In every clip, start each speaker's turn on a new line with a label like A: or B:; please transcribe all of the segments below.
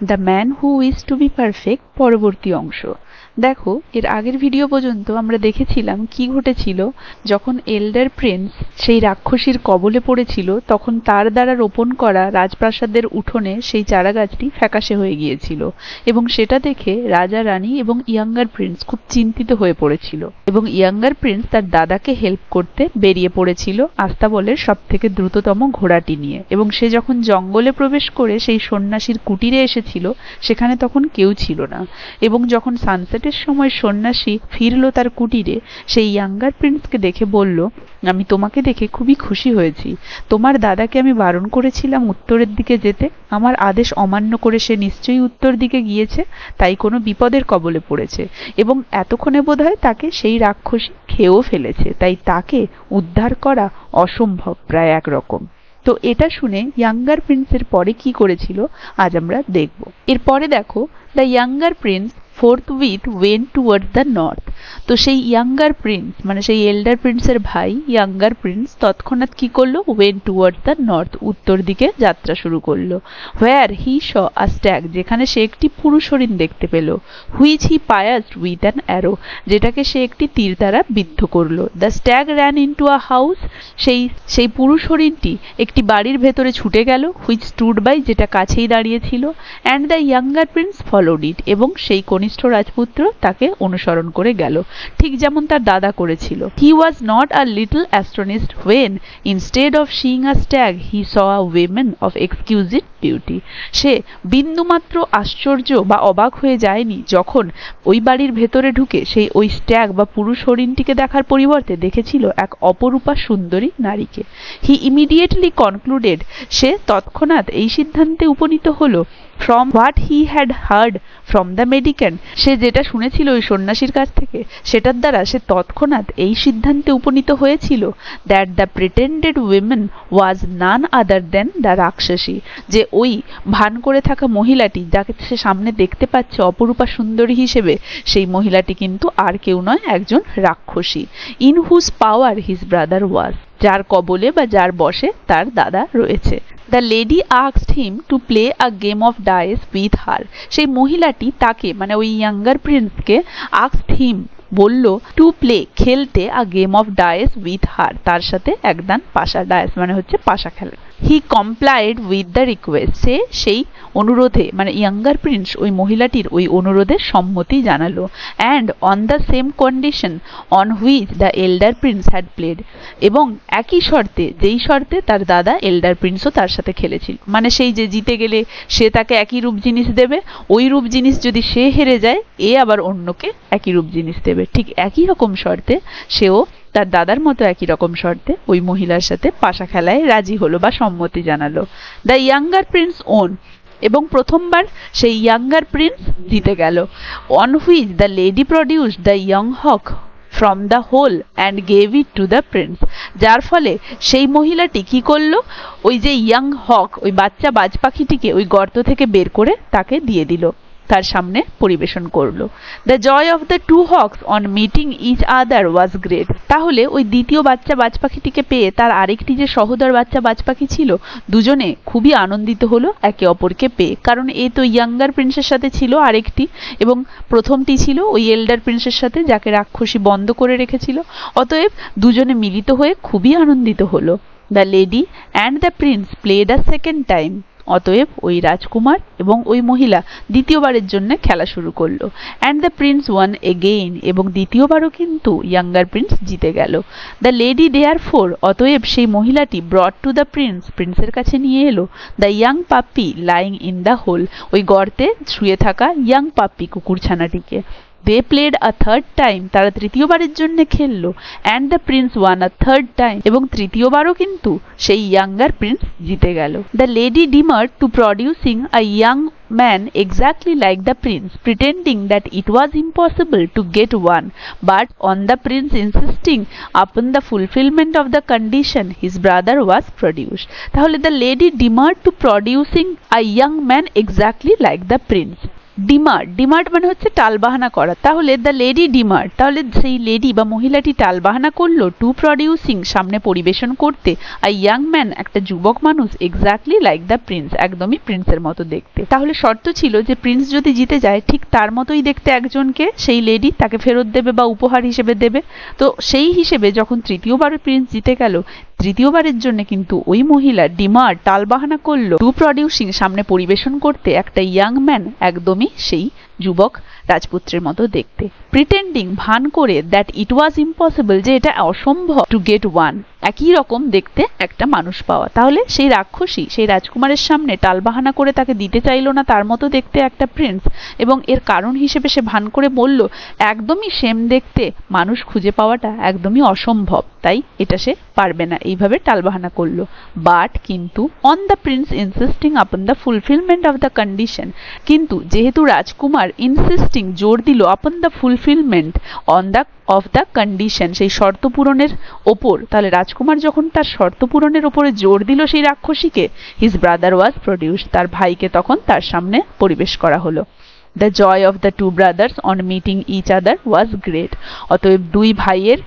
A: The man who was to be perfect পরবর্তী অংশ। দেখো, এর আগের ভিডিও পর্যন্ত আমরা দেখেছিলাম কি ঘটেছিল যখন এল্ডার প্রিন্স সেই রাক্ষসীর কবলে পড়েছিল, তখন তার দ্বারা রোপণ করা রাজপ্রাসাদের উঠোনে সেই চারা গাছটি ফ্যাকাশে হয়ে গিয়েছিল এবং সেটা দেখে রাজা রানী এবং ইয়াঙ্গার প্রিন্স খুব চিন্তিত হয়ে পড়েছিল এবং ইয়াঙ্গার প্রিন্স তার দাদাকে হেল্প করতে বেরিয়ে পড়েছিল আস্তাবলের সব থেকে দ্রুততম ঘোড়াটি নিয়ে। এবং সে যখন জঙ্গলে প্রবেশ করে সেই সন্ন্যাসীর কুটিরে এসেছিল, সেখানে তখন কেউ ছিল না। এবং যখন সানসেটের সময় সন্ন্যাসী ফিরল তার কুটিরে, সেই ইয়াঙ্গার প্রিন্সকে দেখে বলল, আমি তোমাকে দেখে খুবই খুশি হয়েছি। তোমার দাদাকে আমি বারণ করেছিলাম উত্তরের দিকে যেতে, আমার আদেশ অমান্য করে সে নিশ্চয়ই উত্তর দিকে গিয়েছে, তাই কোনো বিপদের কবলে পড়েছে এবং এতক্ষণে বোধহয় তাকে সেই রাক্ষসী খেয়েও ফেলেছে, তাই তাকে উদ্ধার করা অসম্ভব প্রায় একরকম। তো এটা শুনে ইয়াঙ্গার প্রিন্সের পরে কি করেছিল আজ আমরা দেখব। এরপরে দেখো, the younger Prince forthwith went towards the north। তো সেই ইয়াঙ্গার প্রিন্স মানে সেই এল্ডার প্রিন্সের ভাই ইয়াঙ্গার প্রিন্স তৎক্ষণাৎ কি করলো, went towards the north, উত্তর দিকে যাত্রা শুরু করলো। where he saw a stag, যেখানে সে একটি পুরুষ হরিণ দেখতে পেল। which he pierced with an arrow, যেটাকে সে একটি তীর দ্বারা বিদ্ধ করলো। the stag ran into a house, সেই পুরুষ হরিণটি একটি বাড়ির ভেতরে ছুটে গেল। which stood by, যেটা কাছেই দাঁড়িয়ে ছিল। and the younger prince followed it, এবং সেই কনিষ্ঠ রাজপুত্র তাকে অনুসরণ করে গেল, ঠিক যেমন তার দাদা করেছিল। He was not a little astonished when, instead of seeing a stag, he saw a woman of exquisite beauty। সে বিন্দুমাত্র আশ্চর্য বা অবাক হয়ে যায়নি যখন ওই বাড়ির ভেতরে ঢুকে সেই ওই স্ট্যাগ বা পুরুষ হরিণটিকে দেখার পরিবর্তে দেখেছিল এক অপরূপা সুন্দরী নারীকে। He immediately concluded, সে তৎক্ষণাৎ এই সিদ্ধান্তে উপনীত হলো, from what he had heard from the mendicant, সে যেটা শুনেছিল ওই সন্ন্যাসীর কাছ থেকে, সেটার দ্বারা সে তৎক্ষণাৎ এই সিদ্ধান্তে উপনীত হয়েছিল, that the pretended woman was none other than the রাক্ষসী, যে ওই ভান করে থাকা মহিলাটি যাকে সে সামনে দেখতে পাচ্ছে অপরূপা সুন্দরী হিসেবে, সেই মহিলাটি কিন্তু আর কেউ নয়, একজন রাক্ষসী। in whose power his brother was, যার কবলে বা যার বশে তার দাদা রয়েছে। The lady asked him to play a game of dice with her, সেই মহিলাটি তাকে মানে ওই ইয়াঙ্গার প্রিন্সকে asked him বলল টু প্লে, খেলতে, a game of dice with her, তার সাথে একদান পাশা। ডায়েস মানে হচ্ছে পাশা খেলা। He complied with the request, সে সেই অনুরোধে মানে ইয়াঙ্গার প্রিন্স ওই মহিলাটির ওই অনুরোধে সম্মতি জানালো। And on the same condition on which the elder Prince had played, এবং একই শর্তে, যেই শর্তে তার দাদা এল্ডার প্রিন্সও তার সাথে খেলেছিল, মানে সেই যে জিতে গেলে সে তাকে একই রূপ জিনিস দেবে, ওই রূপ জিনিস যদি সে হেরে যায় এ আবার অন্যকে একই রূপ জিনিস দেবে, ঠিক একই রকম শর্তে সেও তার দাদার মতো একই রকম শর্তে ওই মহিলার সাথে পাশা খেলায় রাজি হলো বা সম্মতি জানালো। দ্য ইয়াঙ্গার প্রিন্স ওন, এবং প্রথমবার সেই ইয়াঙ্গার প্রিন্স জিতে গেল। On which the lady produced the young hawk from the hole and gave it to the prince, যার ফলে সেই মহিলাটি কি করলো, ওই যে ইয়াং হক ওই বাচ্চা বাজ পাখিটিকে ওই গর্ত থেকে বের করে তাকে দিয়ে দিল, তার সামনে পরিবেশন করলো। The joy of the two hawks on meeting each other was great, তাহলে ওই দ্বিতীয় বাচ্চা বাজ পাখিটিকে পেয়ে তার আরেকটি যে সহোদর বাচ্চা বাজ পাখি ছিল, দুজনে খুবই আনন্দিত হলো একে অপরকে পেয়ে, কারণ এ তো ইয়াঙ্গার প্রিন্সের সাথে ছিল আরেকটি, এবং প্রথমটি ছিল ওই এল্ডার প্রিন্সের সাথে যাকে রাক্ষসী বন্ধ করে রেখেছিল। অতএব দুজনে মিলিত হয়ে খুবই আনন্দিত হলো। The lady and the Prince played a second time, অতএব ওই রাজকুমার এবং ওই মহিলা দ্বিতীয়বারের জন্য খেলা শুরু করলো। And the Prince one again, এবং দ্বিতীয়বারও কিন্তু ইয়াঙ্গার প্রিন্স জিতে গেল। দ্য লেডি দেয়ারফোর, অতএব সেই মহিলাটি ব্রট টু দ্য প্রিন্স, প্রিন্সের কাছে নিয়ে এলো, the young puppy lying in the hole, ওই গর্তে শুয়ে থাকা ইয়াং পাপ্পি কুকুরছানাটিকে। They played a third time, তারা তৃতীয়বারের জন্য খেললো। and the prince won a third time, এবং তৃতীয়বারও কিন্তু সেই ইয়াঙ্গার প্রিন্স জিতে গেল। The lady demurred to producing a young man exactly like the prince, pretending that it was impossible to get one, but on the prince insisting upon the fulfillment of the condition, his brother was produced। তাহলে the lady demurred to producing a young man exactly like the prince, ডিমার্ড, ডিমার্ড মানে হচ্ছে টালবাহানা করা। তাহলে the lady ডিমার্ড, তাহলে সেই lady বা মহিলাটি টালবাহানা করলো টু প্রডিউসিং, সামনে পরিবেশন করতে, আ ইয়াং ম্যান, একটা যুবক মানুষ, এক্স্যাক্টলি লাইক দ্য প্রিন্স, একদমই প্রিন্সের মতো দেখতে। তাহলে শর্ত ছিল যে প্রিন্স যদি জিতে যায় ঠিক তার মতোই দেখতে একজনকে সেই লেডি তাকে ফেরত দেবে বা উপহার হিসেবে দেবে। তো সেই হিসেবে যখন তৃতীয়বার প্রিন্স জিতে গেল, তৃতীয়বারের জন্য কিন্তু ওই মহিলা ডিমার্ড, টালবাহানা করলো টু প্রডিউসিং, সামনে পরিবেশন করতে একটা ইয়াং ম্যান, একদমই সেই যুবক রাজপুত্রের মতো দেখতে। প্রিটেন্ডিং, ভান করে, দ্যাট ইট ওয়াজ ইম্পসিবল, যে এটা অসম্ভব, টু গেট ওয়ান, একই রকম দেখতে একটা মানুষ পাওয়া। তাহলে সেই রাক্ষসী সেই রাজকুমারের সামনে টালবাহানা করে তাকে দিতে চাইল না তার মতো দেখতে একটা প্রিন্স, এবং এর কারণ হিসেবে সে ভান করে বলল একদমই সেম দেখতে মানুষ খুঁজে পাওয়াটা একদমই অসম্ভব, তাই এটা সে পারবে না, এইভাবে টালবাহানা করলো। বাট কিন্তু on the Prince ইনসিস্টিং upon the fulfilment of the condition, কিন্তু যেহেতু রাজকুমার ইনসিস্টিং, জোর দিল, upon the fulfilment on the of the condition, সেই শর্ত পূরণের ওপর, তাহলে রাজকুমার যখন তার শর্ত পূরণের ওপরে জোর দিল সেই রাক্ষসীকে, হিজ ব্রাদার ওয়াজ প্রডিউসড, তার ভাইকে তখন তার সামনে পরিবেশ করা হলো। The joy of the two brothers on meeting each other was great, অতএব দুই ভাইয়ের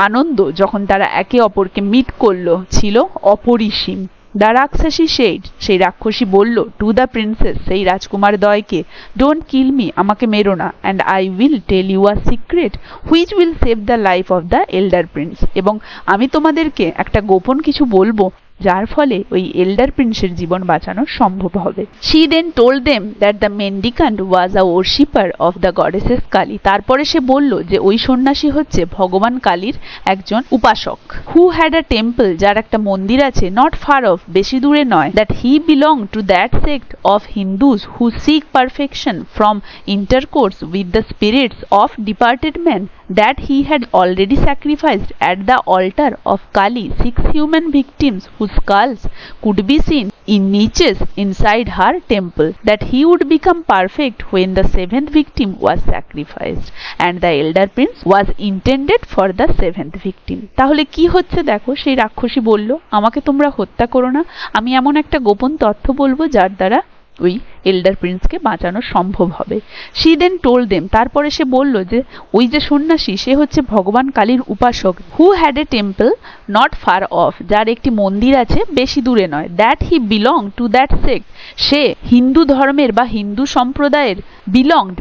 A: আনন্দ যখন তারা একে অপরকে মিট করলো ছিল অপরিসীম। দ্য রাক্ষসী শেড, সেই রাক্ষসী বলল, টু দ্য প্রিন্সেস, সেই রাজকুমার দয়কে, ডোন্ট কিল মি, আমাকে মেরো না, and I will tell you a secret which will save the life of the elder prince, এবং আমি তোমাদেরকে একটা গোপন কিছু বলবো যার ফলে ওই এল্ডার প্রিন্সের জীবন বাঁচানো সম্ভব হবে। She then told them that the mendicant was a worshipper of the goddesses Kali, তারপরে সে বলল যে ওই সন্ন্যাসী হচ্ছে ভগবান কালীর একজন উপাসক। হু হ্যাড আ টেম্পল, যার একটা মন্দির আছে, নট ফার অফ, বেশি দূরে নয়, that he belong to that sect of Hindus who seek perfection from intercourse with the spirits of departed man, that he had already sacrificed at the altar of Kali 6 human victims whose skulls could be seen in niches inside her temple, that he would become perfect when the 7th victim was sacrificed, and the elder prince was intended for the 7th victim. তাহলে কি হচ্ছে দেখো, সেই রাক্ষসী বলল আমাকে তোমরা হত্যা করো না, আমি এমন একটা গোপন তথ্য বলবো যার দ্বারা ওই এল্ডার প্রিন্সকে বাঁচানো সম্ভব হবে। শি দেন টোল্ড দেম, তারপরে সে বলল যে ওই যে সন্ন্যাসী সে হচ্ছে ভগবান কালীর উপাসক, who had a temple not far off, যার একটি মন্দির আছে বেশি দূরে নয়, that he belong to that sect, সে হিন্দু ধর্মের বা হিন্দু সম্প্রদায়ের, বিলংড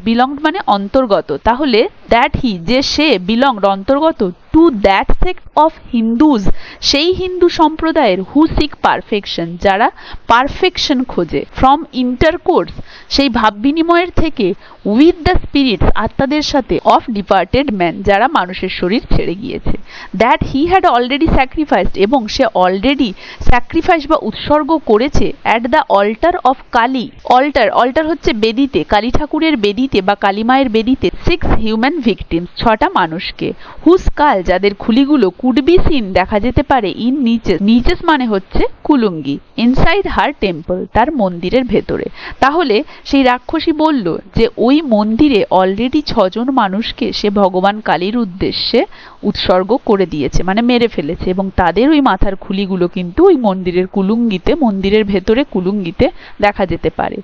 A: মানে অন্তর্গত, তাহলে দ্যাট হি, যে সে, বিলংড অন্তর্গত, to that sect of Hindus, সেই হিন্দু সম্প্রদায়ের, হু সিক পারফেকশন, যারা পারফেকশন খোঁজে, ফ্রম ইন্টারকোর্স, সেই ভাব বিনিময়ের থেকে, উইথ দ্য স্পিরিটস, আত্মাদের সাথে, অফ ডিপার্টেড ম্যান, যারা মানুষের শরীর ছেড়ে গিয়েছে, that he had already sacrificed, এবং সে অলরেডি স্যাক্রিফাইস বা উৎসর্গ করেছে, at the altar of Kali, altar হচ্ছে বেদিতে, কালী ঠাকুরের বেদিতে বা কালী মায়ের বেদিতে, 6 হিউম্যান ভিকটিমস, 6টা মানুষকে, হুজ কাল, যাদের খুলিগুলো, কুড বি সিন, দেখা যেতে পারে, ইন নিচেস, নিচেস মানে হচ্ছে কুলুঙ্গি, ইনসাইড হার টেম্পল, তার মন্দিরের ভেতরে। তাহলে সেই রাক্ষসী বলল যে ওই মন্দিরে অলরেডি 6 জন মানুষকে সে ভগবান কালীর উদ্দেশ্যে উৎসর্গ করে দিয়েছে, মানে মেরে ফেলেছে, এবং তাদের ওই মাথার খুলিগুলো কিন্তু ওই মন্দিরের কুলুঙ্গিতে, মন্দিরের ভেতরে কুলুঙ্গিতে দেখা যেতে পারে,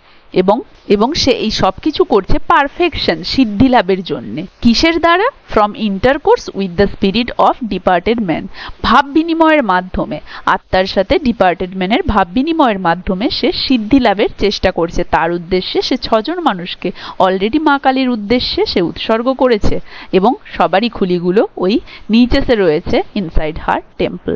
A: এবং সে এই সব কিছু করছে পারফেকশন, সিদ্ধি লাভের জন্য। কিসের দ্বারা? From intercourse with the spirit of departed man, ভাব বিনিময়ের মাধ্যমে, আত্মার সাথে ডিপার্টেড ম্যানের ভাব বিনিময়ের মাধ্যমে সে সিদ্ধি লাভের চেষ্টা করছে। তার উদ্দেশ্যে সে 6 জন মানুষকে অলরেডি মা কালীর উদ্দেশ্যে সে উৎসর্গ করেছে, এবং সবারই খুলিগুলো ওই নিচেসে রয়েছে, inside her temple.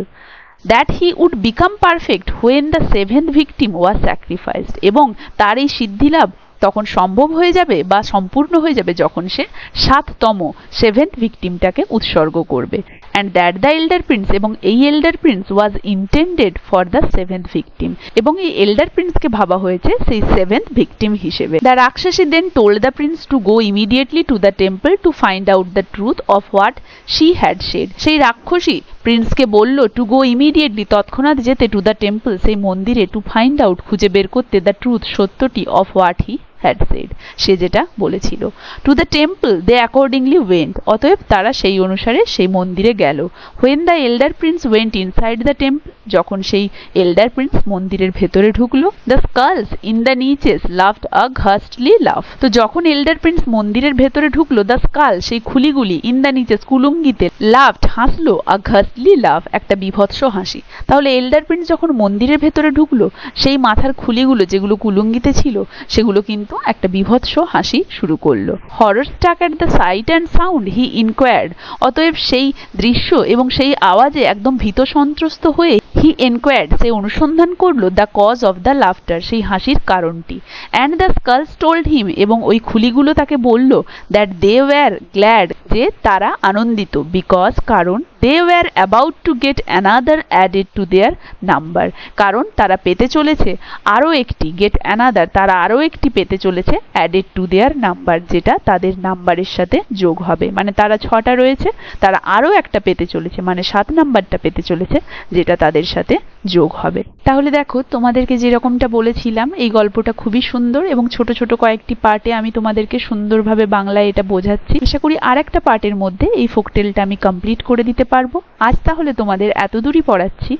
A: that he would become perfect when the 7th victim was sacrificed, এবং তার এই সিদ্ধিলাভ তখন সম্ভব হয়ে যাবে বা সম্পূর্ণ হয়ে যাবে যখন সে 7তম 7th ভিকটিমটাকে উৎসর্গ করবে। and that the elder prince, এবং এই এল্ডার Prince was intended for the 7th victim, এবং এই এল্ডার প্রিন্সকে ভাবা হয়েছে সেই 7th victim হিসেবে। the রাক্ষসী then told the prince to go immediately to the temple to find out the truth of what she had said, সেই রাক্ষসী প্রিন্সকে বলল টু গো ইমিডিয়েটলি, তৎক্ষণাৎ যেতে, টু দ্য টেম্পল, সেই মন্দিরে, টু ফাইন্ড আউট, খুঁজে বের করতে, দ্য ট্রুথ, সত্যটি, of what he had said, সে যেটা বলেছিল। To the temple they accordingly went, অতএব তারা সেই অনুসারে সেই মন্দিরে গেল। When the elder prince went inside the temple, যখন সেই এল্ডার প্রিন্স মন্দিরের ভেতরে ঢুকলো, the skulls in the niches laughed a ghastly laugh, তো যখন এল্ডার প্রিন্স মন্দিরের ভেতরে ঢুকলো, the skull সেই খুলিগুলি in the niches কুলুঙ্গিতে laughed হাসলো a ghastly laugh, একটা বিভৎস হাসি। তাহলে এল্ডার প্রিন্স যখন মন্দিরের ভেতরে ঢুকলো, সেই মাথার খুলিগুলো যেগুলো কুলুঙ্গিতে ছিল সেগুলো কিন্তু একটা বিভৎস হাসি শুরু করলো। Horror struck at the sight and sound he inquired, অতএব সেই দৃশ্য এবং সেই আওয়াজে একদম ভীত সন্ত্রস্ত হয়ে he inquired সে অনুসন্ধান করলো the cause of the laughter, সেই হাসির কারণটি। and the skulls told him, এবং ওই খুলিগুলো তাকে বলল that they were glad, যে তারা আনন্দিত, because কারণ they were about to get another added to their number, কারণ তারা পেতে চলেছে আরো একটি, get another তারা আরো একটি পেতে চলেছে added to their number, যেটা তাদের নাম্বারের সাথে যোগ হবে। মানে তারা 6টা রয়েছে, তারা আরো একটা পেতে চলেছে, মানে 7 নাম্বারটা পেতে চলেছে, যেটা তাদের সাথে যোগ হবে। তাহলে দেখো, তোমাদেরকে যেরকমটা বলেছিলাম এই গল্পটা খুবই সুন্দর এবং ছোট ছোট কয়েকটি পার্টে আমি তোমাদেরকে সুন্দরভাবে বাংলায় এটা বোঝাচ্ছি। আশা করি আর একটা পার্টের মধ্যে এই ফোকটেলটা আমি কমপ্লিট করে দিতে পারবো। আজ তাহলে তোমাদের এতদূরই পড়াচ্ছি।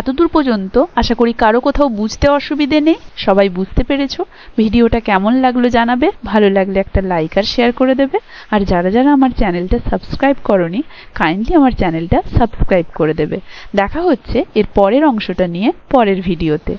A: এতদূর পর্যন্ত আশা করি কারো কোথাও বুঝতে অসুবিধে নেই, সবাই বুঝতে পেরেছো। ভিডিওটা কেমন লাগলো জানাবে, ভালো লাগলে একটা লাইক আর শেয়ার করে দেবে। আর যারা যারা আমার চ্যানেলটা সাবস্ক্রাইব করনি, কাইন্ডলি আমার চ্যানেলটা সাবস্ক্রাইব করে দেবে। দেখা হচ্ছে এর পরের অংশটা নিয়ে পরের ভিডিওতে।